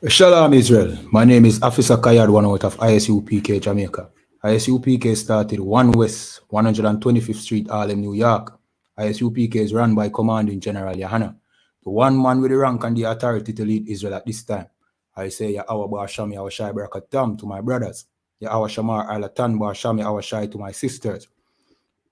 Shalom Israel. My name is Officer Kayad, one out of I.S.U.P.K, Jamaica. I.S.U.P.K started 1 West, 125th Street, Harlem, New York. I.S.U.P.K is run by Commanding General Yahanna, the one man with the rank and the authority to lead Israel at this time. I say, Yahweh Ba'asham, Yahweh Shai Barakatam to my brothers. Yahweh Shamar Alatan Ba'asham, Yahweh Shai to my sisters.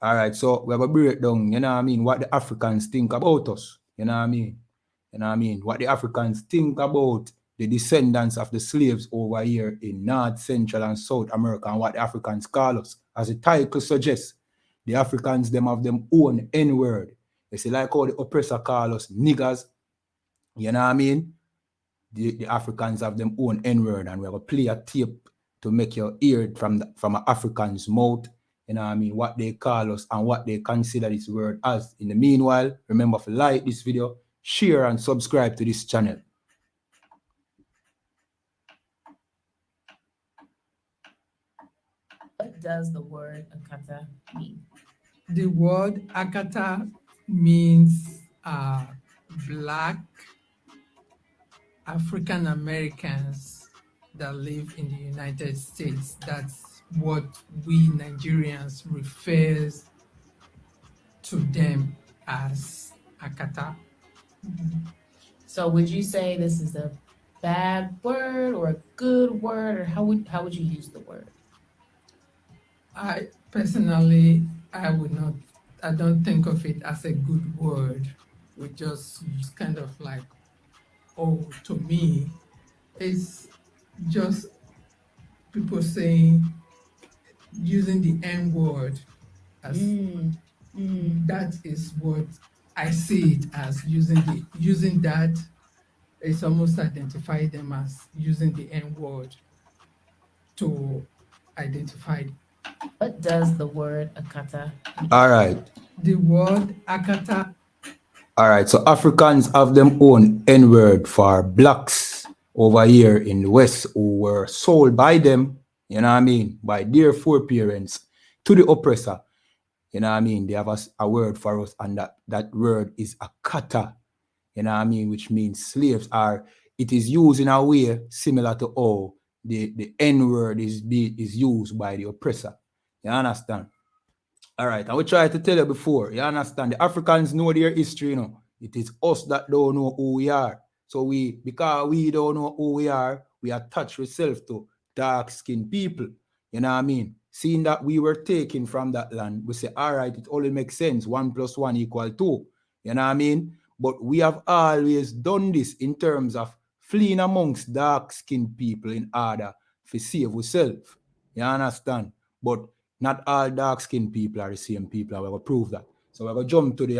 All right, so we have a breakdown, you know what I mean, what the Africans think about us, you know what I mean? You know what I mean? What the Africans think about the descendants of the slaves over here in North, Central, and South America, and what the Africans call us. As the title suggests, the Africans, them have them own N-word. You see, like how the oppressor call us niggers, you know what I mean? The Africans have them own N-word, and we're going to play a tape to make you hear it from an African's mouth, you know what I mean, what they call us and what they consider this word as. In the meanwhile, remember to like this video, share and subscribe to this channel. What does the word akata mean? The word akata means black African Americans that live in the United States. That's what we Nigerians refers to them as akata. So would you say this is a bad word or a good word, or how would you use the word? I personally, I don't think of it as a good word. We just kind of like, oh, to me, it's just people saying, using the N word as that is what I see it as. Using that, it's almost identify them as using the N word to identify. What does the word akata mean? All right. The word akata. All right. So Africans have them own N-word for blacks over here in the West who were sold by them, you know what I mean, by their foreparents to the oppressor. You know what I mean? They have a word for us, and that word is akata, you know what I mean, which means slaves. Or it is used in a way similar to how the N-word is used by the oppressor. You understand? All right, and we tried to tell you before, you understand, the Africans know their history, you know. It is us that don't know who we are. So because we don't know who we are, we attach ourselves to dark-skinned people. You know what I mean? Seeing that we were taken from that land, we say, all right, it only makes sense. 1 + 1 = 2. You know what I mean? But we have always done this in terms of fleeing amongst dark-skinned people in order to save ourselves. You understand? But not all dark-skinned people are the same people, and we're going to prove that. So we're going to jump to the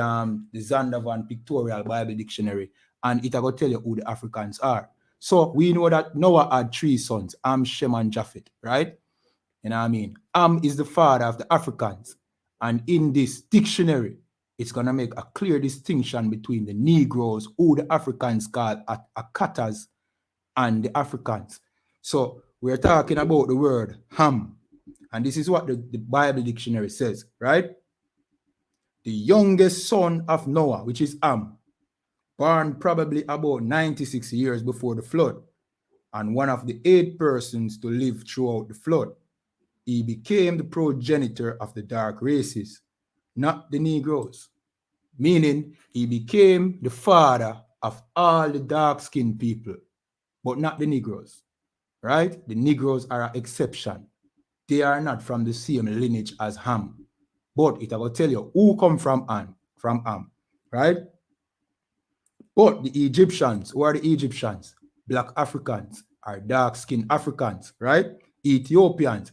Zondervan Pictorial Bible Dictionary, and it's going to tell you who the Africans are. So we know that Noah had 3 sons, Ham, Shem, and Japheth, right? You know what I mean? Ham is the father of the Africans. And in this dictionary, it's going to make a clear distinction between the Negroes, who the Africans call Akatas, and the Africans. So we're talking about the word Ham. And this is what the Bible dictionary says, right? The youngest son of Noah, which is Ham, born probably about 96 years before the flood, and one of the 8 persons to live throughout the flood. He became the progenitor of the dark races, not the Negroes, meaning he became the father of all the dark-skinned people, but not the Negroes, right? The Negroes are an exception. They are not from the same lineage as Ham. But it will tell you who come from Ham, right? But the Egyptians, who are the Egyptians? Black Africans are dark-skinned Africans, right? Ethiopians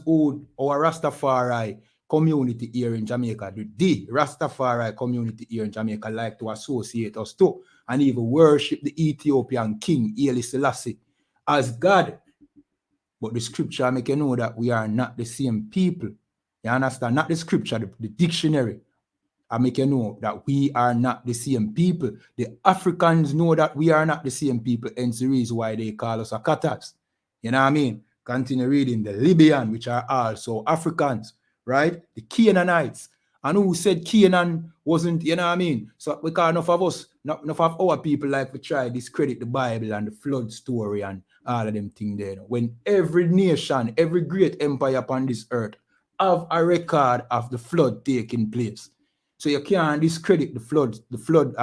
who our Rastafari community here in Jamaica, the Rastafari community here in Jamaica like to associate us to, and even worship the Ethiopian king, Haile Selassie, as God. But the scripture make you know that we are not the same people. You understand? Not the scripture, the dictionary. I make you know that we are not the same people. The Africans know that we are not the same people, hence the reason why they call us Akatas. You know what I mean? Continue reading. The Libyan, which are also Africans, right? The Canaanites And who said Canaan wasn't, you know what I mean? So because enough of us, enough of our people like to try discredit the Bible and the flood story and all of them things there. When every nation, every great empire upon this earth have a record of the flood taking place. So you can't discredit the flood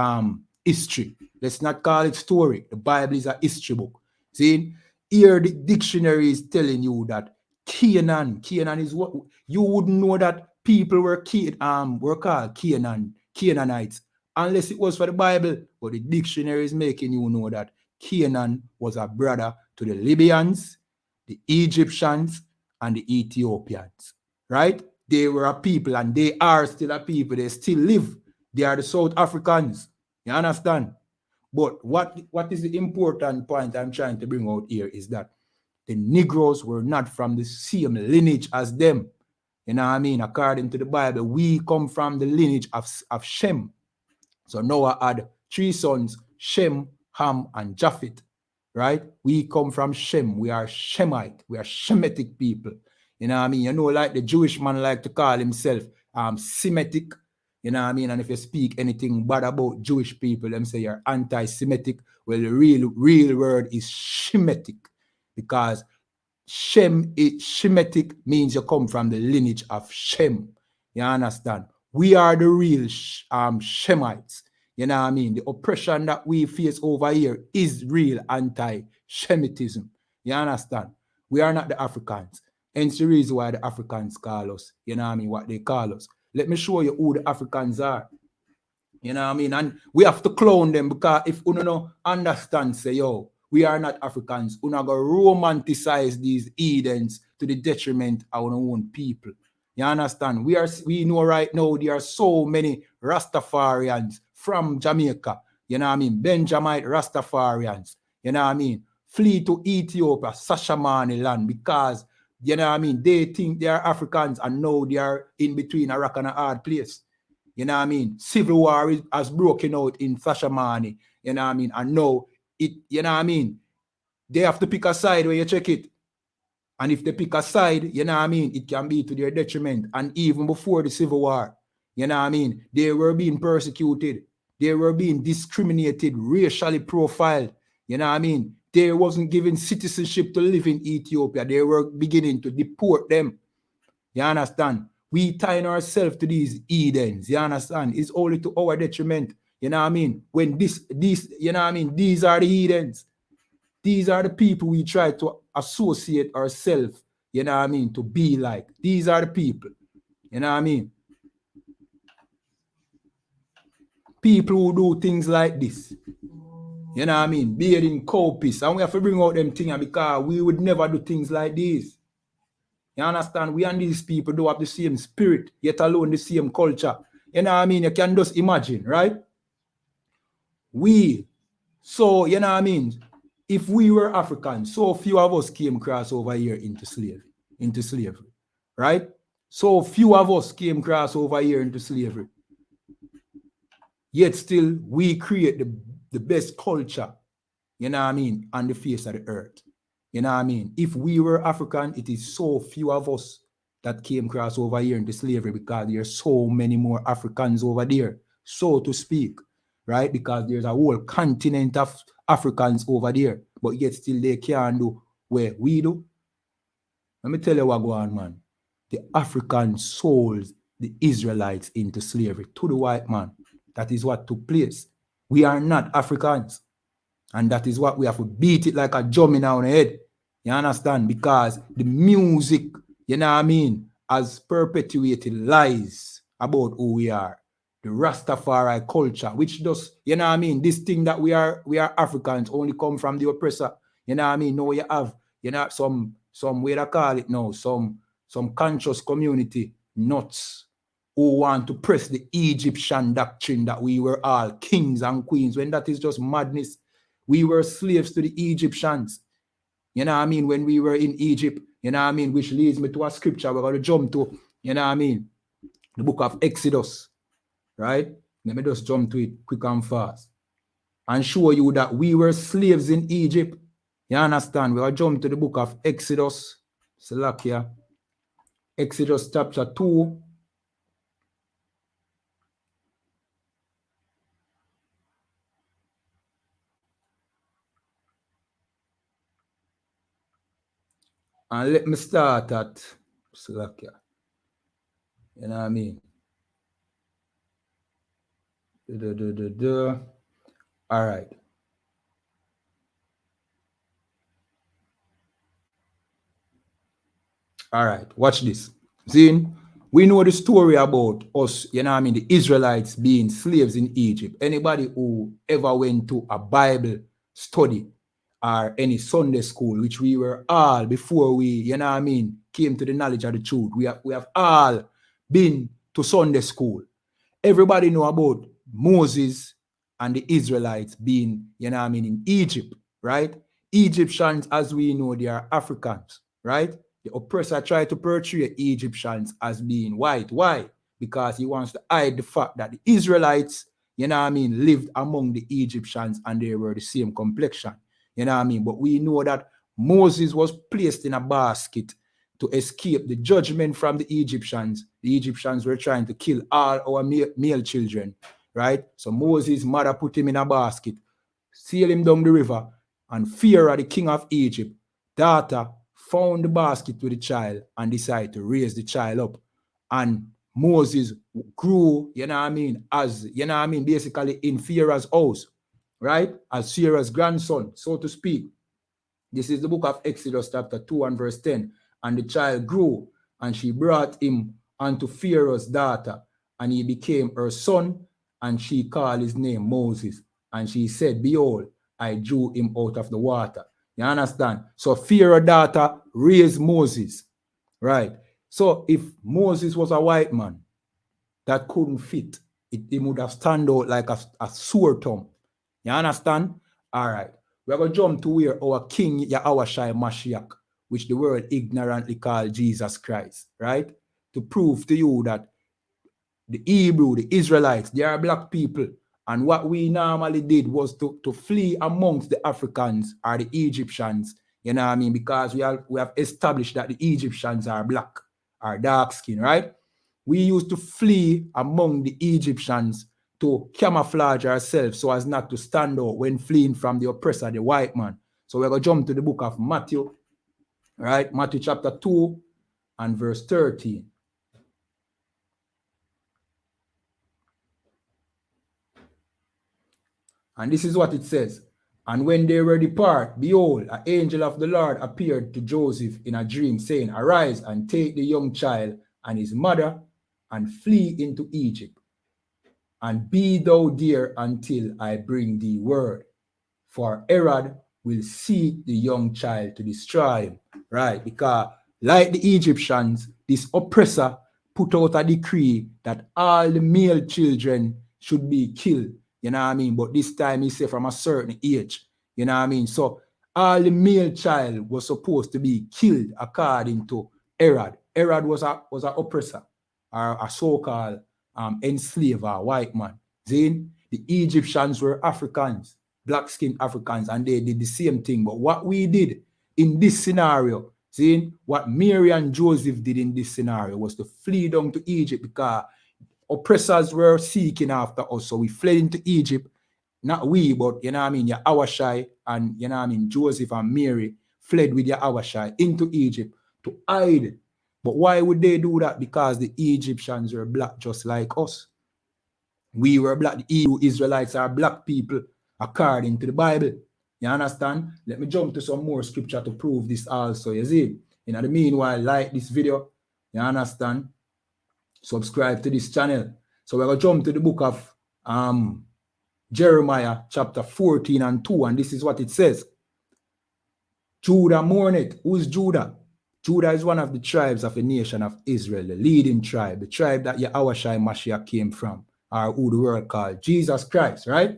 history. Let's not call it story. The Bible is a history book. See, here the dictionary is telling you that Canaan is what you wouldn't know that people were called Canaanites, unless it was for the Bible. But the dictionary is making you know that Canaan was a brother to the Libyans, the Egyptians, and the Ethiopians. Right? They were a people and they are still a people. They still live. They are the South Africans. You understand? But what is the important point I'm trying to bring out here is that the Negroes were not from the same lineage as them. You know what I mean? According to the Bible, we come from the lineage of Shem. So Noah had 3 sons, Shem, Ham, and Japheth. Right? We come from Shem. We are Shemite. We are Shemitic people. You know what I mean? You know, like the Jewish man like to call himself Semitic. You know what I mean? And if you speak anything bad about Jewish people, them say you're anti-Semitic. Well, the real word is Shemitic, because Shemitic means you come from the lineage of Shem. You understand? We are the real Shemites. You know what I mean? The oppression that we face over here is real anti-Shemitism. You understand? We are not the Africans. Hence the reason why the Africans call us, you know what I mean, what they call us. Let me show you who the Africans are. You know what I mean? And we have to clone them, because if you don't understand, say, yo, we are not Africans, we're not going to romanticize these Edens to the detriment of our own people. You understand? We know right now there are so many Rastafarians from Jamaica. You know what I mean? Benjamite Rastafarians. You know what I mean? Flee to Ethiopia, Sashamani land, because, you know what I mean, they think they are Africans and now they are in between a rock and a hard place. You know what I mean? Civil war has broken out in Sashamani. You know what I mean? And now it, you know what I mean? They have to pick a side when you check it. And if they pick a side, you know what I mean, it can be to their detriment. And even before the Civil War, you know what I mean, they were being persecuted. They were being discriminated, racially profiled. You know what I mean? They wasn't given citizenship to live in Ethiopia. They were beginning to deport them. You understand? We tying ourselves to these Edens. You understand? It's only to our detriment. You know what I mean? When these, you know what I mean? These are the Edens. These are the people we try to associate ourselves, you know what I mean, to be like. These are the people, you know what I mean? People who do things like this, you know what I mean, bathing cow piss. And we have to bring out them things because we would never do things like this. You understand? We and these people do have the same spirit, yet alone the same culture. You know what I mean? You can just imagine, right? So, you know what I mean? If we were Africans, so few of us came across over here into slavery, right? So few of us came across over here into slavery. Yet still, we create the best culture, you know what I mean, on the face of the earth. You know what I mean? If we were African, it is so few of us that came across over here into slavery, because there are so many more Africans over there, so to speak, right? Because there's a whole continent of Africans over there, but yet still they can't do where we do. Let me tell you what go on, man. The Africans sold the Israelites into slavery to the white man. That is what took place. We are not Africans. And that is what we have to beat it like a drum in our head. You understand? Because the music, you know what I mean, has perpetuated lies about who we are. The Rastafari culture, which does, you know what I mean, this thing that we are Africans only come from the oppressor. You know what I mean? No, you have, you know, some way to call it now, some conscious community nuts who want to press the Egyptian doctrine that we were all kings and queens, when that is just madness. We were slaves to the Egyptians. You know what I mean? When we were in Egypt, you know what I mean? Which leads me to a scripture we're going to jump to, you know what I mean? The book of Exodus, right? Let me just jump to it quick and fast and show you that we were slaves in Egypt. You understand? We're going to jump to the book of Exodus. Salakia. Exodus chapter 2. And let me start at Slovakia. You know what I mean? All right. All right, watch this. Zin, we know the story about us, you know what I mean, the Israelites being slaves in Egypt. Anybody who ever went to a Bible study or any Sunday school, which we were all before we, you know what I mean, came to the knowledge of the truth. We have all been to Sunday school. Everybody know about Moses and the Israelites being, you know what I mean, in Egypt, right? Egyptians, as we know, they are Africans, right? The oppressor tried to portray Egyptians as being white. Why? Because he wants to hide the fact that the Israelites, you know what I mean, lived among the Egyptians and they were the same complexion. You know what I mean? But we know that Moses was placed in a basket to escape the judgment from the Egyptians. The Egyptians were trying to kill all our male children, right? So Moses' mother put him in a basket, sail him down the river, and Pharaoh, the king of Egypt, daughter, found the basket with the child and decided to raise the child up. And Moses grew, you know what I mean, as, you know what I mean, basically in Pharaoh's house, right? As Pharaoh's grandson, so to speak. This is the book of Exodus chapter 2 and verse 10. And the child grew, and she brought him unto Pharaoh's daughter, and he became her son, and she called his name Moses. And she said, behold, I drew him out of the water. You understand? So Pharaoh's daughter raised Moses, right? So if Moses was a white man that couldn't fit, it would have stand out like a sore thumb. You understand? All right. We're going to jump to where our King Yahushua Mashiach, which the world ignorantly called Jesus Christ, right? To prove to you that the Hebrew, the Israelites, they are black people. And what we normally did was to flee amongst the Africans or the Egyptians, you know what I mean? Because we have established that the Egyptians are black, are dark skin, right? We used to flee among the Egyptians to camouflage ourselves so as not to stand out when fleeing from the oppressor, the white man. So we're going to jump to the book of Matthew, right? Matthew chapter 2 and verse 13. And this is what it says. And when they were depart, behold, an angel of the Lord appeared to Joseph in a dream, saying, arise and take the young child and his mother and flee into Egypt. And be thou there until I bring thee word. For Herod will seek the young child to destroy him. Right? Because like the Egyptians, this oppressor put out a decree that all the male children should be killed. You know what I mean? But this time he said from a certain age. You know what I mean? So all the male child was supposed to be killed according to Herod. Herod was an oppressor or a so-called enslaver, white man. Then the Egyptians were Africans, black-skinned Africans, and they did the same thing. But what we did in this scenario, see, what Mary and Joseph did in this scenario was to flee down to Egypt because oppressors were seeking after us. So we fled into Egypt. Not we, but you know what I mean, Yahushua and you know what I mean, Joseph and Mary fled with Yahushua into Egypt to hide. But why would they do that? Because the Egyptians were black just like us. We were black. The Hebrew Israelites are black people according to the Bible. You understand? Let me jump to some more scripture to prove this also. You see? In the meanwhile, like this video. You understand? Subscribe to this channel. So we're going to jump to the book of Jeremiah chapter 14 and 2. And this is what it says. Judah mourneth. Who is Judah? Judah is one of the tribes of the nation of Israel, the leading tribe, the tribe that Yahushua Mashiach came from, or who the world called Jesus Christ, right?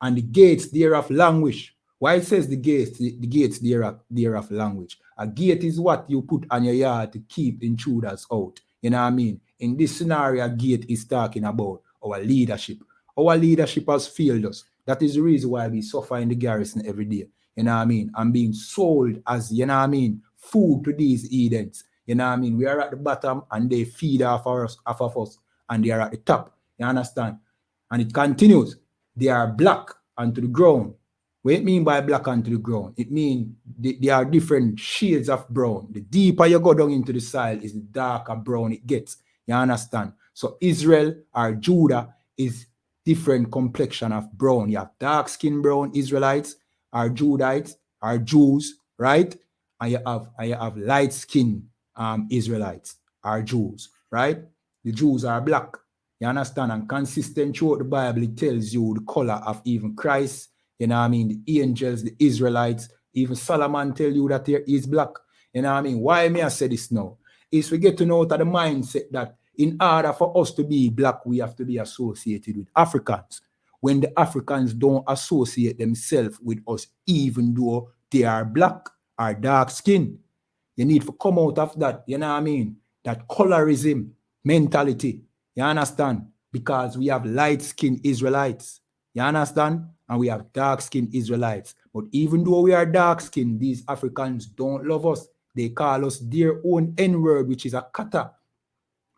And the gates thereof languish. Why it says the gates thereof languish? A gate is what you put on your yard to keep intruders out. You know what I mean? In this scenario, a gate is talking about our leadership. Our leadership has failed us. That is the reason why we suffer in the garrison every day. You know what I mean? I'm being sold as, you know what I mean, food to these Edens. You know what I mean? We are at the bottom and they feed off of us, and they are at the top. You understand? And it continues. They are black unto the ground What it mean by black onto the ground? It means there are different shades of brown. The deeper you go down into the soil is the darker brown it gets. You understand? So Israel or Judah is different complexion of brown. You have dark skin brown Israelites or Judites or Jews, right? And you have light skin Israelites or Jews, right? The Jews are black. You understand? And consistent throughout the Bible, it tells you the color of even Christ, you know what I mean, the angels, the Israelites, even Solomon tell you that there is black. You know what I mean? Why may I say this now? Is we get to know that the mindset that in order for us to be black, we have to be associated with Africans. When the Africans don't associate themselves with us, even though they are black or dark skin, you need to come out of that, you know what I mean? That colorism mentality. You understand? Because we have light-skinned Israelites. You understand? And we have dark-skinned Israelites. But even though we are dark-skinned, these Africans don't love us. They call us their own N-word, which is a kata.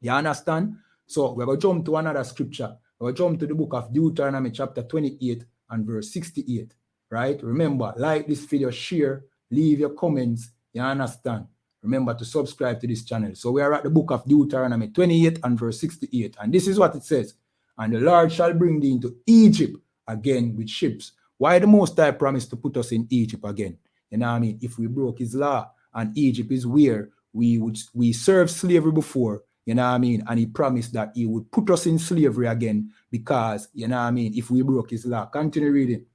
You understand? So we're going to jump to another scripture. We're going to jump to the book of Deuteronomy chapter 28 and verse 68. Right? Remember, like this video, share, leave your comments. You understand? Remember to subscribe to this channel. So we are at the book of Deuteronomy 28 and verse 68. And this is what it says. And the Lord shall bring thee into Egypt again with ships. Why the Most High promised to put us in Egypt again? You know what I mean? If we broke his law, and Egypt is where we served slavery before, you know what I mean? And he promised that he would put us in slavery again because, you know what I mean, if we broke his law. Continue reading.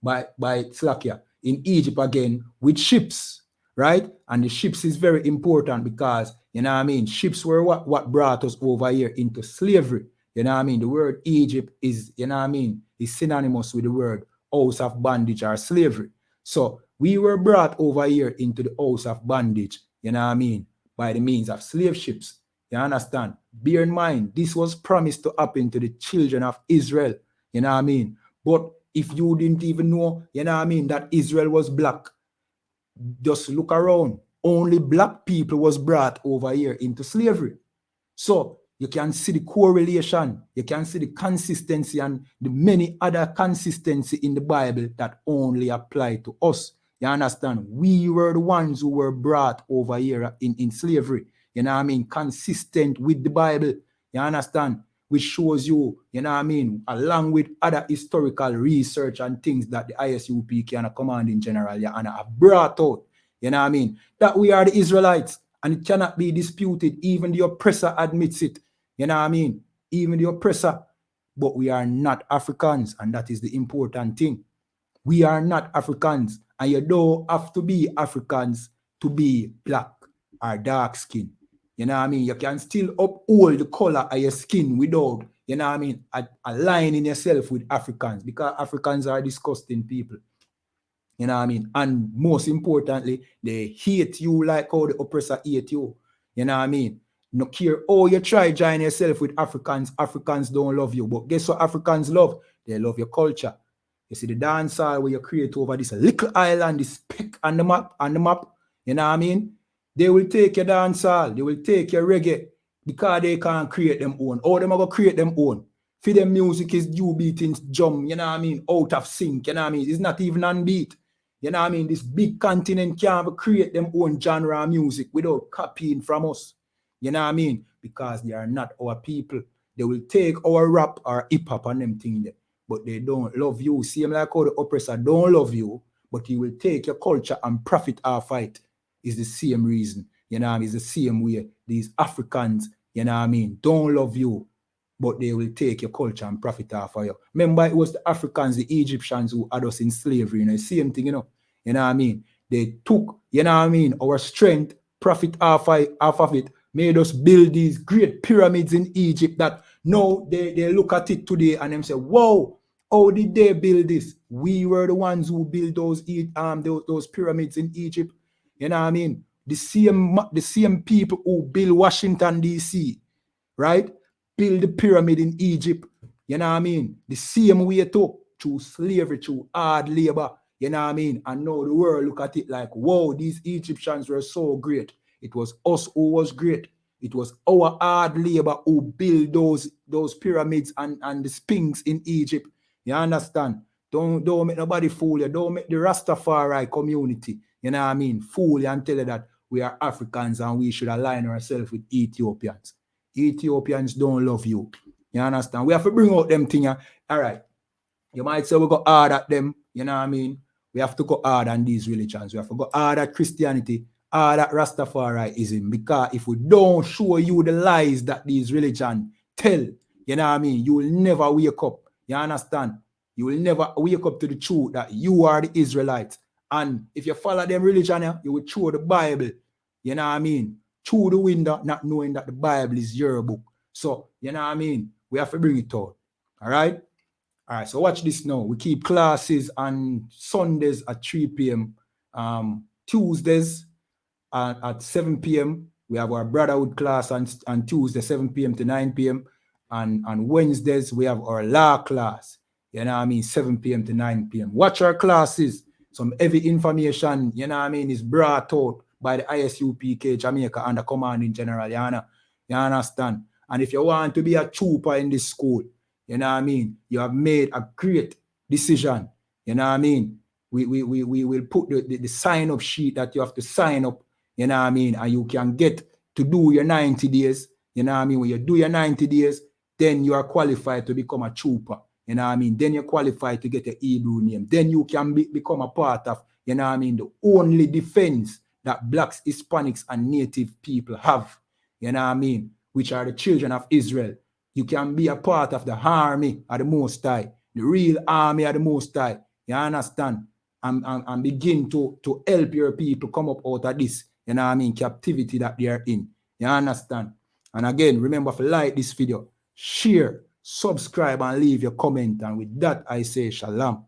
By Slakia, in Egypt again with ships, right? And the ships is very important because, you know what I mean, ships were what brought us over here into slavery. You know what I mean? The word Egypt is, you know what I mean, is synonymous with the word house of bondage or slavery. So we were brought over here into the house of bondage, you know what I mean, by the means of slave ships. You understand? Bear in mind, this was promised to happen to the children of Israel, you know what I mean? But if you didn't even know, you know what I mean, that Israel was black, just look around. Only black people was brought over here into slavery. So you can see the correlation, you can see the consistency and the many other consistency in the Bible that only apply to us. You understand? We were the ones who were brought over here in slavery. You know what I mean? Consistent with the Bible. You understand? Which shows you, you know what I mean, along with other historical research and things that the I.S.U.P.K and the commanding general, yeah, and have brought out, you know what I mean, that we are the Israelites, and it cannot be disputed. Even the oppressor admits it, you know what I mean, even the oppressor. But we are not Africans, and that is the important thing. We are not Africans, and you don't have to be Africans to be black or dark skin. You know what I mean? You can still uphold the color of your skin without, you know what I mean, aligning yourself with Africans, because Africans are disgusting people. You know what I mean? And most importantly, they hate you like how the oppressor hate you. You know what I mean? No care how you try join yourself with Africans, Africans don't love you. But guess what Africans love? They love your culture. You see the dance hall where you create over this little island, this speck on the map, you know what I mean? They will take your dance hall, they will take your reggae because they can't create them own. Or them are going to create them own. For them music is due beating jump, you know what I mean? Out of sync, you know what I mean? It's not even on beat. You know what I mean? This big continent can't create them own genre of music without copying from us. You know what I mean? Because they are not our people. They will take our rap or hip-hop and them things there, but they don't love you. See, like how the oppressor don't love you, but he will take your culture and profit off it. It's the same reason. You know what I mean? It's the same way these Africans, you know what I mean, don't love you, but they will take your culture and profit off of you. Remember, it was the Africans, the Egyptians who had us in slavery, you know, same thing, you know what I mean? They took, you know what I mean, our strength, profit off of it, made us build these great pyramids in Egypt that now they look at it today and them say, whoa, how did they build this? We were the ones who built those pyramids in Egypt. You know what I mean? The same people who built Washington, D.C., right? Build the pyramid in Egypt. You know what I mean? The same way too, through slavery, through hard labor. You know what I mean? And now the world look at it like, whoa, these Egyptians were so great. It was us who was great. It was our hard labor who built those pyramids and the Sphinx in Egypt. You understand? Don't make nobody fool you. Don't make the Rastafari community, you know what I mean, fool you and tell you that we are Africans and we should align ourselves with Ethiopians. Ethiopians don't love you. You understand? We have to bring out them things. All right. You might say we go hard at them, you know what I mean? We have to go hard on these religions. We have to go hard at Christianity, hard at Rastafariism, because if we don't show you the lies that these religions tell, you know what I mean, you will never wake up. You understand? You will never wake up to the truth that you are the Israelites. And if you follow them religion, you will throw the Bible, you know what I mean, through the window, not knowing that the Bible is your book. So, you know what I mean? We have to bring it out. All right? All right, so watch this now. We keep classes on Sundays at 3 p.m. Tuesdays at 7 p.m. We have our brotherhood class on Tuesday, 7 p.m. to 9 p.m. And on Wednesdays, we have our law class. You know what I mean? 7 p.m. to 9 p.m. Watch our classes. Some heavy information, you know what I mean, is brought out by the I.S.U.P.K, Jamaica, and the commanding general. You understand? And if you want to be a trooper in this school, you know what I mean, you have made a great decision. You know what I mean? We will put the sign-up sheet that you have to sign up, you know what I mean, and you can get to do your 90 days. You know what I mean? When you do your 90 days, then you are qualified to become a trooper. You know what I mean? Then you're qualified to get a Hebrew name. Then you can become a part of, you know what I mean, the only defense that blacks, Hispanics, and native people have. You know what I mean? Which are the children of Israel. You can be a part of the army of the Most High, the real army of the Most High. You understand? And begin to help your people come up out of this, you know what I mean, captivity that they are in. You understand? And again, remember to like this video, share, subscribe, and leave your comment. And with that, I say shalom.